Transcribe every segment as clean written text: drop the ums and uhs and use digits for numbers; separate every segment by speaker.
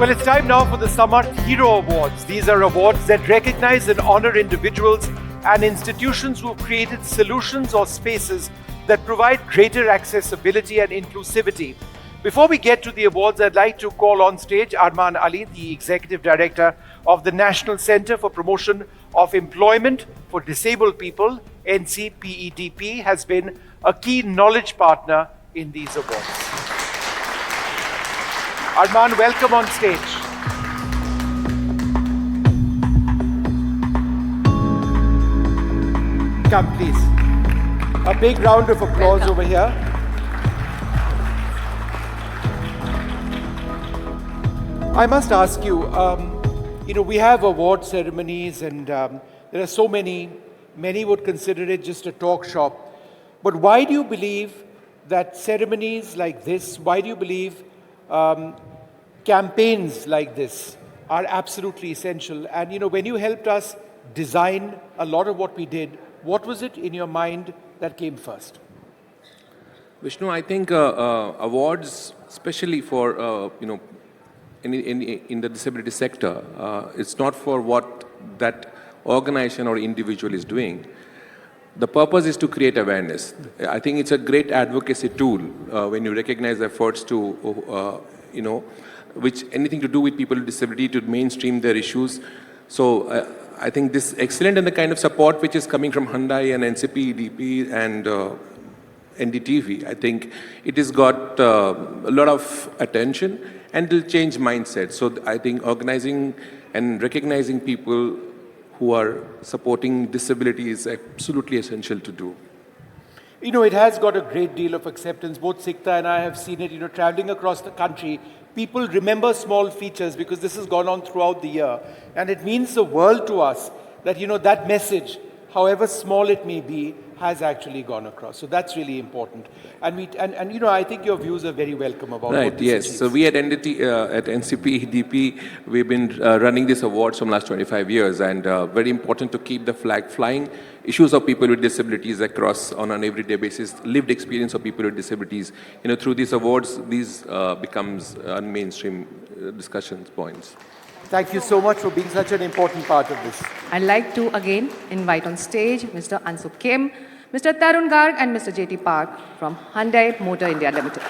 Speaker 1: Well, it's time now for the Samarth Hero Awards. These are awards that recognize and honor individuals and institutions who have created solutions or spaces that provide greater accessibility and inclusivity. Before we get to the awards, I'd like to call on stage Arman Ali, the Executive Director of the National Centre for Promotion of Employment for Disabled People, NCPEDP, has been a key knowledge partner in these awards. Arman, welcome on stage. Come, please. A big round of applause over here. I must ask you, we have award ceremonies and there are so many would consider it just a talk shop. But why do you believe that ceremonies like this, why do you believe campaigns like this are absolutely essential? And when you helped us design a lot of what we did, what was it in your mind that came first?
Speaker 2: Vishnu, I think awards, especially for in the disability sector, it's not for what that organization or individual is doing. The purpose is to create awareness. I think it's a great advocacy tool when you recognize efforts to, which anything to do with people with disability to mainstream their issues. So I think this is excellent, and the kind of support which is coming from Hyundai and NCPEDP and NDTV, I think it has got a lot of attention and will change mindset. So I think organizing and recognizing people who are supporting disability is absolutely essential to do.
Speaker 1: It has got a great deal of acceptance. Both Sikta and I have seen it, traveling across the country. People remember small features because this has gone on throughout the year. And it means the world to us that, that message, however small it may be, has actually gone across. So that's really important. And I think your views are very welcome about
Speaker 2: right,
Speaker 1: what this
Speaker 2: yes.
Speaker 1: achieves.
Speaker 2: So we at NCPEDP, we've been running these awards from last 25 years, and very important to keep the flag flying. Issues of people with disabilities across on an everyday basis, lived experience of people with disabilities. Through these awards, these becomes mainstream discussion points.
Speaker 1: Thank you so much for being such an important part of this.
Speaker 3: I'd like to again invite on stage Mr. Ansu Kim, Mr. Tarun Garg and Mr. J.T. Park from Hyundai Motor India Limited.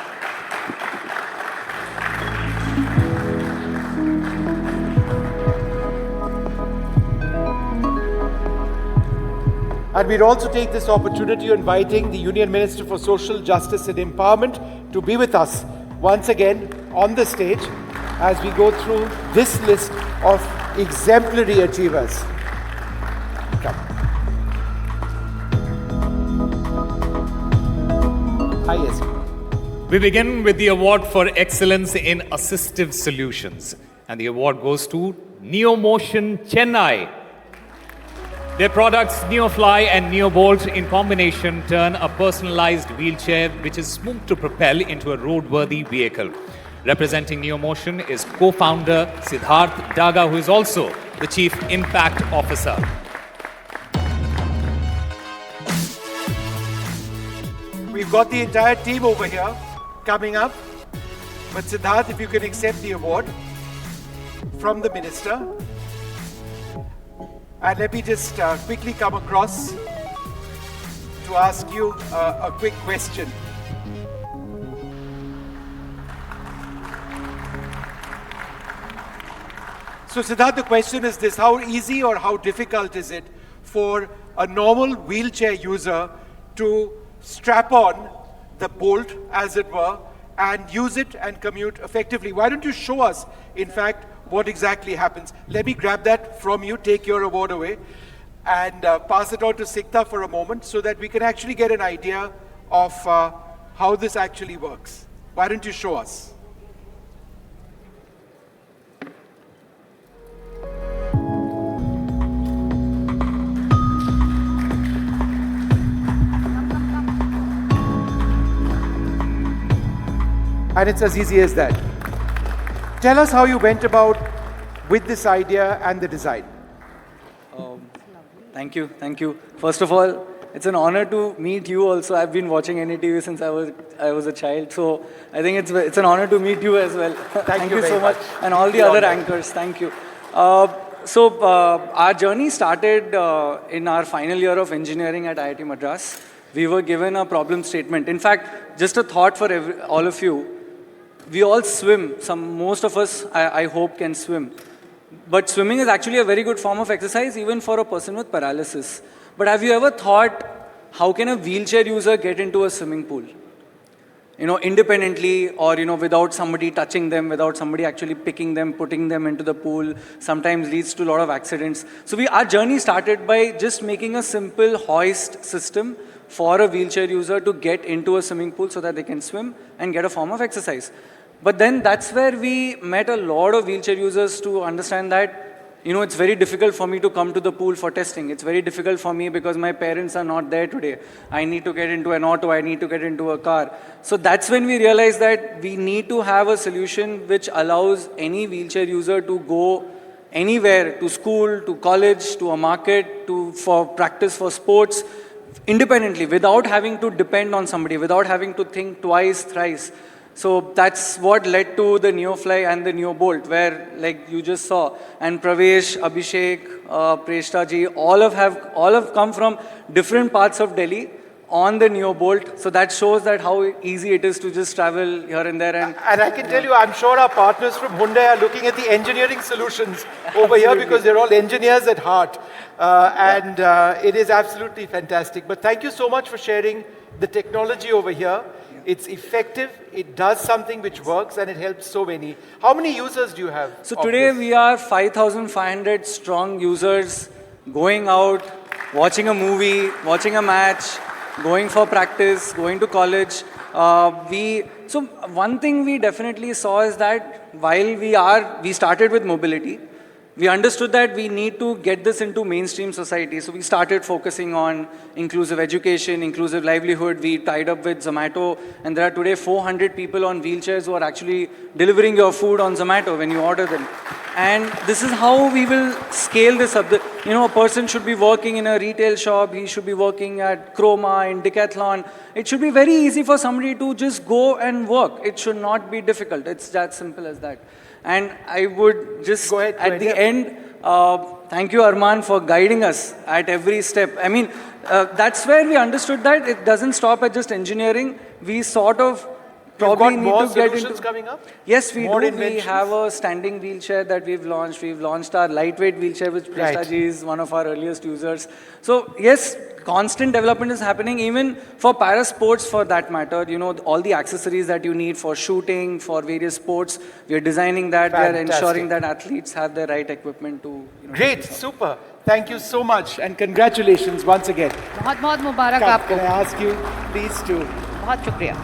Speaker 1: And we'd also take this opportunity of inviting the Union Minister for Social Justice and Empowerment to be with us once again on the stage as we go through this list of exemplary achievers. Come. Hi, yes.
Speaker 4: We begin with the award for excellence in assistive solutions, and the award goes to NeoMotion Chennai. Their products NeoFly and NeoBolt in combination turn a personalized wheelchair which is smooth to propel into a roadworthy vehicle. Representing NeoMotion is co-founder Siddharth Daga, who is also the Chief Impact Officer.
Speaker 1: We've got the entire team over here coming up. But Siddharth, if you can accept the award from the Minister. And let me just quickly come across to ask you a quick question. So Siddharth, the question is this: how easy or how difficult is it for a normal wheelchair user to strap on the bolt, as it were, and use it and commute effectively? Why don't you show us, in fact, what exactly happens? Let me grab that from you, take your award away, and pass it on to Sikta for a moment so that we can actually get an idea of how this actually works. Why don't you show us? And it's as easy as that. Tell us how you went about with this idea and the design.
Speaker 5: Thank you. First of all, it's an honor to meet you also. I've been watching NDTV since I was a child, so I think it's an honor to meet you as well. Thank you
Speaker 1: very
Speaker 5: so much,
Speaker 1: much.
Speaker 5: and all the other anchors. Thank you. Our journey started in our final year of engineering at IIT Madras. We were given a problem statement. In fact, just a thought for all of you. We all swim. Most of us, I hope, can swim. But swimming is actually a very good form of exercise, even for a person with paralysis. But have you ever thought, how can a wheelchair user get into a swimming pool? Independently, or, without somebody touching them, without somebody actually picking them, putting them into the pool, sometimes leads to a lot of accidents. So our journey started by just making a simple hoist system for a wheelchair user to get into a swimming pool so that they can swim and get a form of exercise. But then that's where we met a lot of wheelchair users to understand that, it's very difficult for me to come to the pool for testing. It's very difficult for me because my parents are not there today. I need to get into an auto, I need to get into a car. So that's when we realized that we need to have a solution which allows any wheelchair user to go anywhere, to school, to college, to a market, for practice, for sports, independently, without having to depend on somebody, without having to think twice, thrice. So that's what led to the NeoFly and the NeoBolt, where, like you just saw, and Pravesh, Abhishek, Preshta ji, all have come from different parts of Delhi on the NeoBolt. So that shows that how easy it is to just travel here and there. And
Speaker 1: I can tell you, I'm sure our partners from Hyundai are looking at the engineering solutions over here because they're all engineers at heart. It is absolutely fantastic. But thank you so much for sharing the technology over here. It's effective, it does something which works, and it helps so many. How many users do you have?
Speaker 5: So today we are 5,500 strong users going out, watching a movie, watching a match, going for practice, going to college. So one thing we definitely saw is that while we started with mobility, we understood that we need to get this into mainstream society. So we started focusing on inclusive education, inclusive livelihood. We tied up with Zomato, and there are today 400 people on wheelchairs who are actually delivering your food on Zomato when you order them. And this is how we will scale this up. A person should be working in a retail shop, he should be working at Chroma, in Decathlon. It should be very easy for somebody to just go and work. It should not be difficult. It's that simple as that. And I would just, at the end, thank you, Arman, for guiding us at every step. I mean, that's where we understood that it doesn't stop at just engineering. We sort of probably need to get into...
Speaker 1: coming up?
Speaker 5: Yes, we do. We have a standing wheelchair that we've launched. We've launched our lightweight wheelchair, which Preshtaji is one of our earliest users. So, yes, constant development is happening, even for para sports for that matter. All the accessories that you need for shooting, for various sports, we are designing that. We are ensuring that athletes have the right equipment to...
Speaker 1: Great, super. Thank you so much, and congratulations once again.
Speaker 3: बहुत-बहुत मुबारक आपको.
Speaker 1: Can I ask you, please, to...
Speaker 3: बहुत शुक्रिया.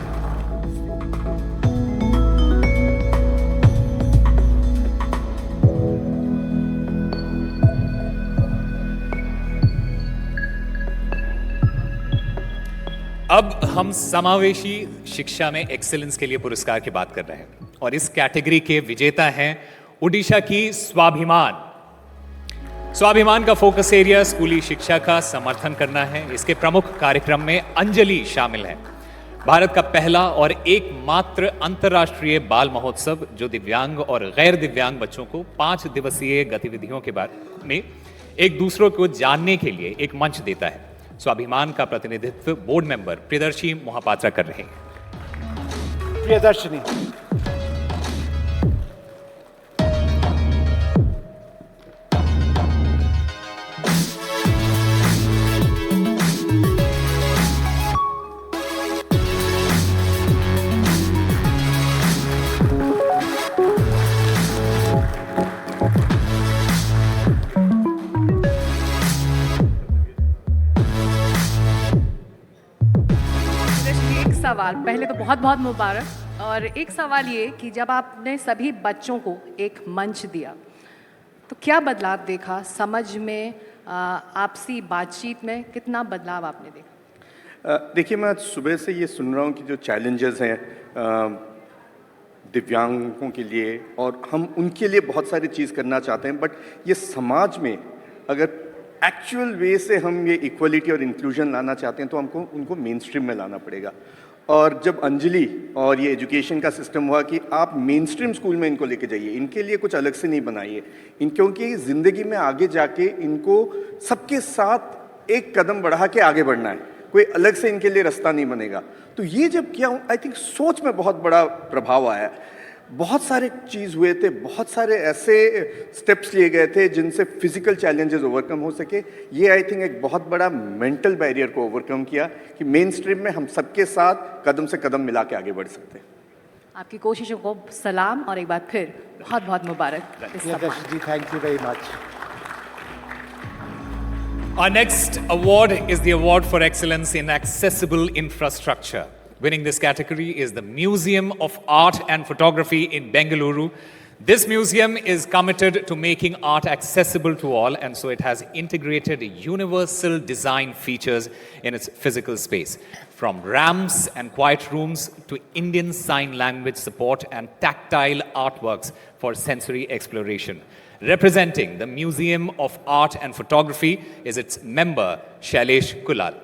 Speaker 4: अब हम समावेशी शिक्षा में excellence के लिए पुरस्कार की बात कर रहे हैं और इस कैटेगरी के विजेता हैं ओडिशा की स्वाभिमान. स्वाभिमान का फोकस एरिया स्कूली शिक्षा का समर्थन करना है. इसके प्रमुख कार्यक्रम में अंजलि शामिल है. भारत का पहला और एकमात्र अंतर्राष्ट्रीय बाल महोत्सव जो दिव्यांग और गैर दिव्यांग बच्चों को 5 दिवसीय गतिविधियों के बारे में एक दूसरों को जानने के लिए एक मंच देता है. स्वाभिमान का प्रतिनिधित्व बोर्ड मेंबर प्रियदर्शी मोहापात्रा कर रहे हैं.
Speaker 1: प्रियदर्शनी.
Speaker 3: सवाल पहले तो बहुत बहुत मुबारक और एक सवाल ये कि जब आपने सभी बच्चों को एक मंच दिया तो क्या बदलाव देखा समझ में आपसी बातचीत में कितना बदलाव आपने देखा?
Speaker 6: देखिए मैं सुबह से ये सुन रहा हूँ कि जो चैलेंजेस हैं दिव्यांगों के लिए और हम उनके लिए बहुत सारी चीज़ करना चाहते हैं बट ये समाज में अगर एक्चुअल वे से हम ये इक्वलिटी और इंक्लूजन लाना चाहते हैं तो हमको उनको मेन स्ट्रीम में लाना पड़ेगा। और जब अंजलि और ये एजुकेशन का सिस्टम हुआ कि आप मेन स्ट्रीम स्कूल में इनको लेके जाइए, इनके लिए कुछ अलग से नहीं बनाइए, क्योंकि ज़िंदगी में आगे जाके इनको सबके साथ एक कदम बढ़ा के आगे बढ़ना है, कोई अलग से इनके लिए रास्ता नहीं बनेगा। तो ये जब किया, आई थिंक सोच में बहुत बड़ा प्रभाव आया। बहुत सारे चीज़ हुए थे, बहुत सारे ऐसे स्टेप्स लिए गए थे जिनसे फिजिकल चैलेंजेस ओवरकम हो सके। ये आई थिंक एक बहुत बड़ा मेंटल बैरियर को ओवरकम किया कि मेन स्ट्रीम में हम सबके साथ कदम से कदम मिला के आगे बढ़ सकते हैं।
Speaker 3: आपकी कोशिशों को सलाम और एक बार फिर बहुत बहुत मुबारक इस सम्मान।
Speaker 1: जी, thank you very much.
Speaker 4: Our next award is the Award for Excellence in Accessible Infrastructure. Winning this category is the Museum of Art and Photography in Bengaluru. This museum is committed to making art accessible to all, and so it has integrated universal design features in its physical space. From ramps and quiet rooms to Indian Sign Language support and tactile artworks for sensory exploration. Representing the Museum of Art and Photography is its member, Shailesh Kulal.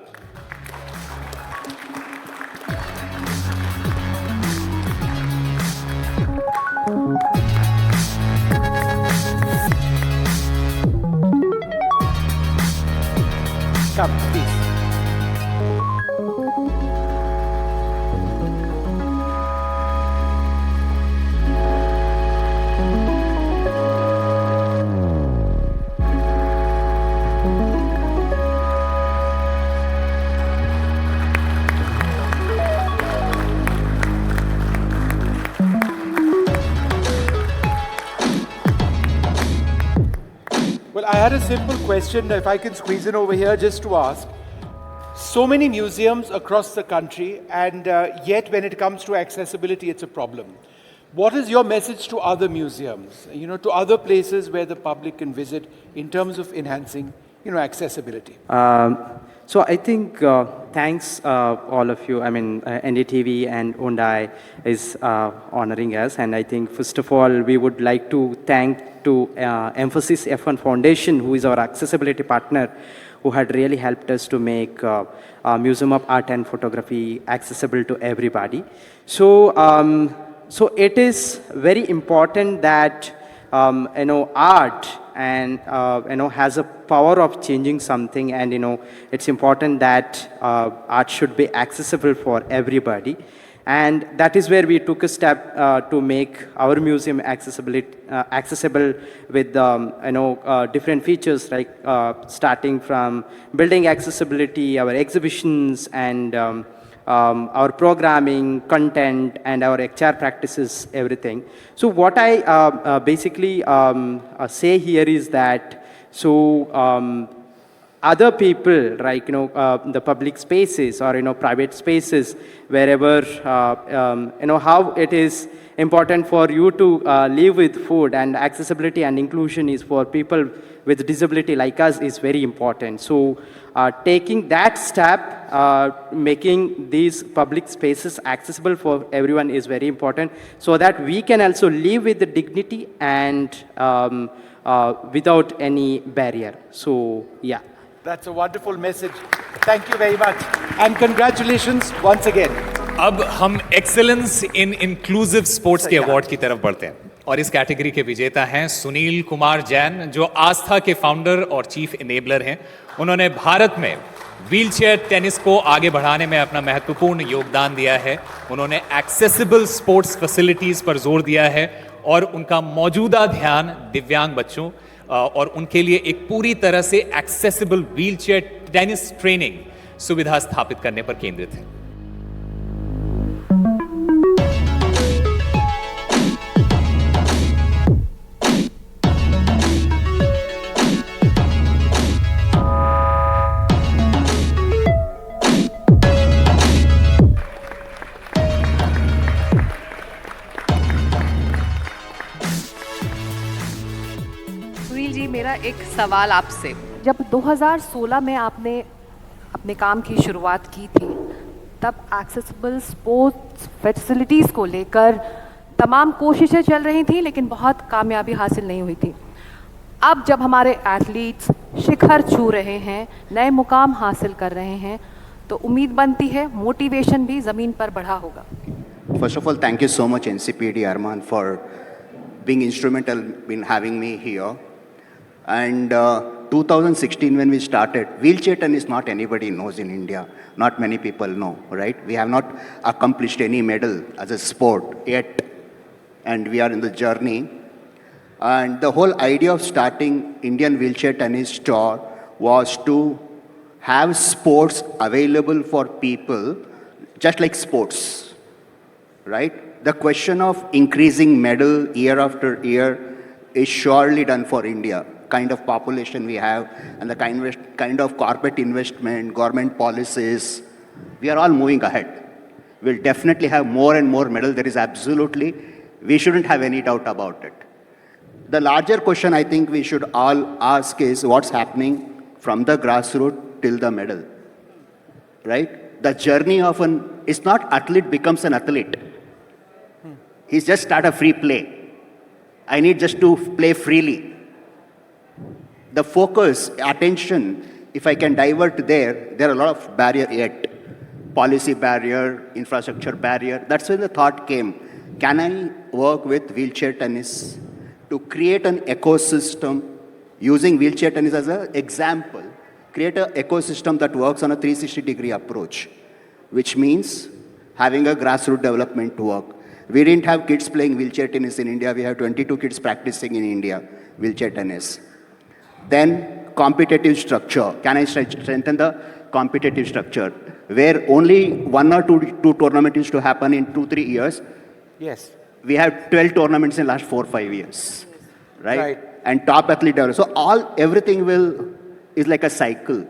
Speaker 1: Come, please. Well, I had a simple question, if I can squeeze in over here just to ask. So many museums across the country, and yet when it comes to accessibility, it's a problem. What is your message to other museums, to other places where the public can visit in terms of enhancing, accessibility?
Speaker 7: So I think thanks all of you. I mean, NDTV and Hyundai is honoring us, and I think first of all we would like to thank to Emphasis F1 Foundation, who is our accessibility partner, who had really helped us to make Museum of Art and Photography accessible to everybody. So, so it is very important that art and has a power of changing something, and it's important that art should be accessible for everybody. And that is where we took a step to make our museum accessible with different features, like starting from building accessibility, our exhibitions, and our programming, content, and our HR practices, everything. So what I basically say here is that, other people, like the public spaces or private spaces, wherever how it is important for you to live with food, and accessibility and inclusion is for people with disability like us is very important. So taking that step, making these public spaces accessible for everyone is very important, so that we can also live with the dignity and without any barrier. So yeah.
Speaker 1: That's a wonderful message. Thank you very much. And congratulations once again.
Speaker 4: अब हम excellence इन inclusive sports के award की तरफ बढ़ते हैं, और इस category के विजेता हैं सुनील कुमार जैन, जो आस्था के फाउंडर और चीफ इनेबलर हैं। उन्होंने भारत में व्हीलचेयर टेनिस को आगे बढ़ाने में अपना महत्वपूर्ण योगदान दिया है। उन्होंने एक्सेसिबल स्पोर्ट्स फैसिलिटीज पर जोर दिया है, और उनका मौजूदा ध्यान दिव्यांग बच्चों और उनके लिए एक पूरी तरह से एक्सेसिबल व्हीलचेयर टेनिस ट्रेनिंग सुविधा स्थापित करने पर केंद्रित है।
Speaker 3: मेरा एक सवाल आपसे, जब 2016 में आपने अपने काम की शुरुआत की थी, तब एक्सेसिबल स्पोर्ट्स फैसिलिटीज़ को लेकर तमाम कोशिशें चल रही थी, लेकिन बहुत कामयाबी हासिल नहीं हुई थी। अब जब हमारे एथलीट्स शिखर छू रहे हैं, नए मुकाम हासिल कर रहे हैं, तो उम्मीद बनती है मोटिवेशन भी ज़मीन पर बढ़ा होगा।
Speaker 8: First of all, thank you so much, NCPED Arman, for being instrumental in having me here. And 2016, when we started, wheelchair tennis, not anybody knows in India. Not many people know, right? We have not accomplished any medal as a sport yet, and we are in the journey. And the whole idea of starting Indian Wheelchair Tennis Tour was to have sports available for people, just like sports, right? The question of increasing medal year after year is surely done for India. Kind of population we have and the kind of corporate investment, government policies, we are all moving ahead. We'll definitely have more and more medal. There is absolutely, we shouldn't have any doubt about it. The larger question I think we should all ask is what's happening from the grassroots till the medal, right? The journey of it's not athlete becomes an athlete. He's just start a free play. I need just to play freely. The focus, attention, if I can divert there are a lot of barrier yet. Policy barrier, infrastructure barrier. That's when the thought came, can I work with wheelchair tennis to create an ecosystem, using wheelchair tennis as an example, create an ecosystem that works on a 360-degree approach, which means having a grassroots development to work. We didn't have kids playing wheelchair tennis in India. We have 22 kids practicing in India, wheelchair tennis. Then competitive structure. Can I strengthen the competitive structure? Where only 1 or 2 tournaments used to happen in 2-3 years.
Speaker 1: Yes.
Speaker 8: We have 12 tournaments in the last 4-5 years, right?
Speaker 1: Right.
Speaker 8: And top athlete development. So everything is like a cycle.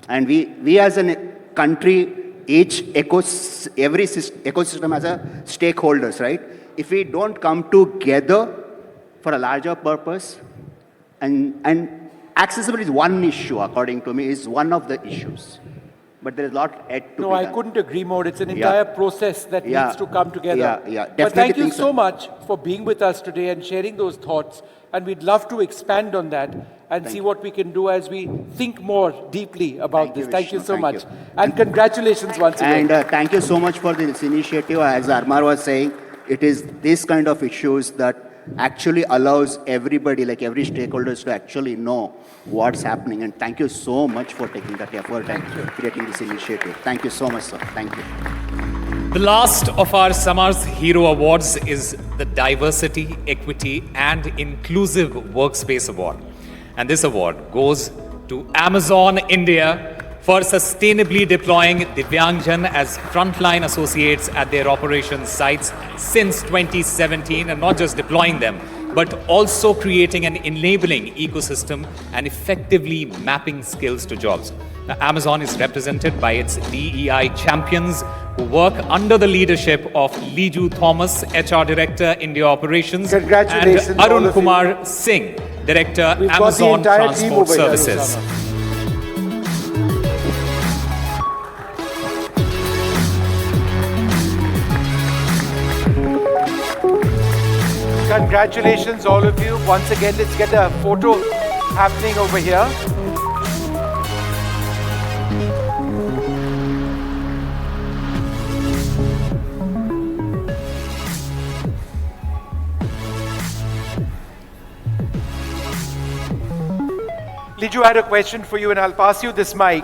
Speaker 8: And we as a country, every ecosystem has a stakeholders, right? If we don't come together for a larger purpose, and accessibility is one issue, according to me, is one of the issues. But there is a lot yet to be
Speaker 1: I
Speaker 8: done.
Speaker 1: couldn't agree more. It's an entire process that needs to come together.
Speaker 8: Definitely.
Speaker 1: But thank you
Speaker 8: think
Speaker 1: so much for being with us today and sharing those thoughts. And we'd love to expand on that and see what we can do as we think more deeply about this. Thank you so
Speaker 8: Vishnu.
Speaker 1: much.
Speaker 8: Thank you.
Speaker 1: And congratulations once again.
Speaker 8: And thank you so much for this initiative. As Armar was saying, it is this kind of issues that actually allows everybody, like every stakeholders, to actually know what's happening. And thank you so much for taking that effort and creating this initiative. Thank you so much, sir. Thank you.
Speaker 4: The last of our Samarth Hero Awards is the Diversity, Equity and Inclusive Workspace Award. And this award goes to Amazon India for sustainably deploying Divyangjan as frontline associates at their operations sites since 2017, and not just deploying them, but also creating an enabling ecosystem and effectively mapping skills to jobs. Now, Amazon is represented by its DEI champions who work under the leadership of Liju Thomas, HR Director, India Operations, and
Speaker 1: Congratulations, all
Speaker 4: Arun
Speaker 1: of you.
Speaker 4: Kumar Singh, Director,
Speaker 1: We've got the
Speaker 4: Amazon
Speaker 1: entire team
Speaker 4: Transport
Speaker 1: over here,
Speaker 4: Services.
Speaker 1: Osama. Congratulations, all of you. Once again, let's get a photo happening over here. Liju, I had a question for you, and I'll pass you this mic.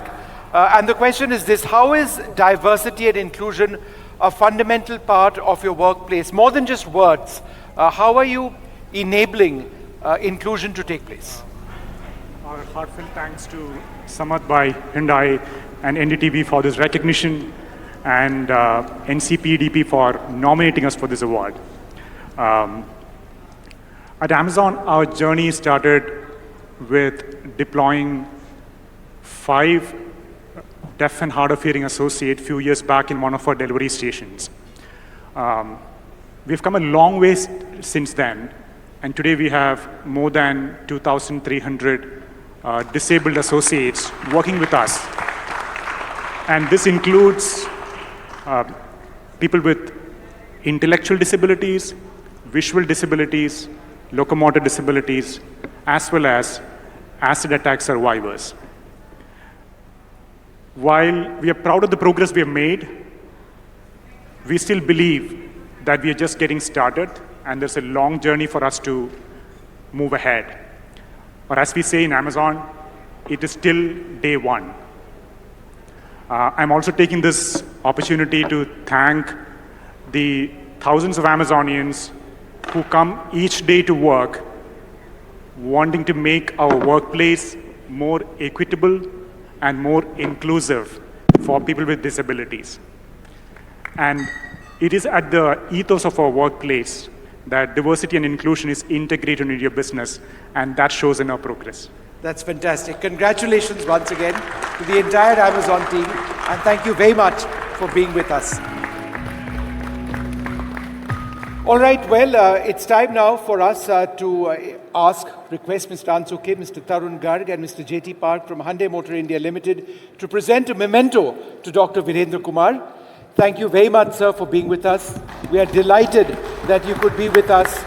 Speaker 1: And the question is this: how is diversity and inclusion a fundamental part of your workplace? More than just words, how are you enabling inclusion to take place?
Speaker 9: Our heartfelt thanks to Samarth by Hyundai and NDTV for this recognition, and NCPEDP for nominating us for this award. At Amazon, our journey started with deploying 5 deaf and hard of hearing associates a few years back in one of our delivery stations. We've come a long way since then, and today we have more than 2,300 disabled associates working with us. And this includes people with intellectual disabilities, visual disabilities, locomotor disabilities, as well as acid attack survivors. While we are proud of the progress we have made, we still believe that we are just getting started and there's a long journey for us to move ahead. Or as we say in Amazon, it is still day one. I'm also taking this opportunity to thank the thousands of Amazonians who come each day to work wanting to make our workplace more equitable and more inclusive for people with disabilities. And it is at the ethos of our workplace that diversity and inclusion is integrated into your business, and that shows in our progress.
Speaker 1: That's fantastic. Congratulations once again to the entire Amazon team, and thank you very much for being with us. All right, well, it's time now for us to request Mr. Ansuke, Mr. Tarun Garg and Mr. J.T. Park from Hyundai Motor India Limited to present a memento to Dr. Virendra Kumar. Thank you very much, sir, for being with us. We are delighted that you could be with us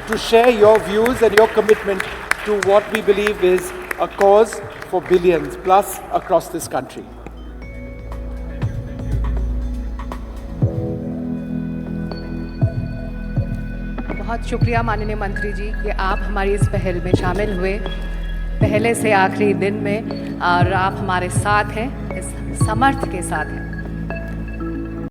Speaker 1: to share your views and your commitment to what we believe is a cause for billions plus across this country.
Speaker 3: बहुत शुक्रिया माननीय मंत्री जी कि आप हमारी इस पहल में शामिल हुए पहले से आखिरी दिन में और आप हमारे साथ हैं, इस समर्थ के साथ हैं।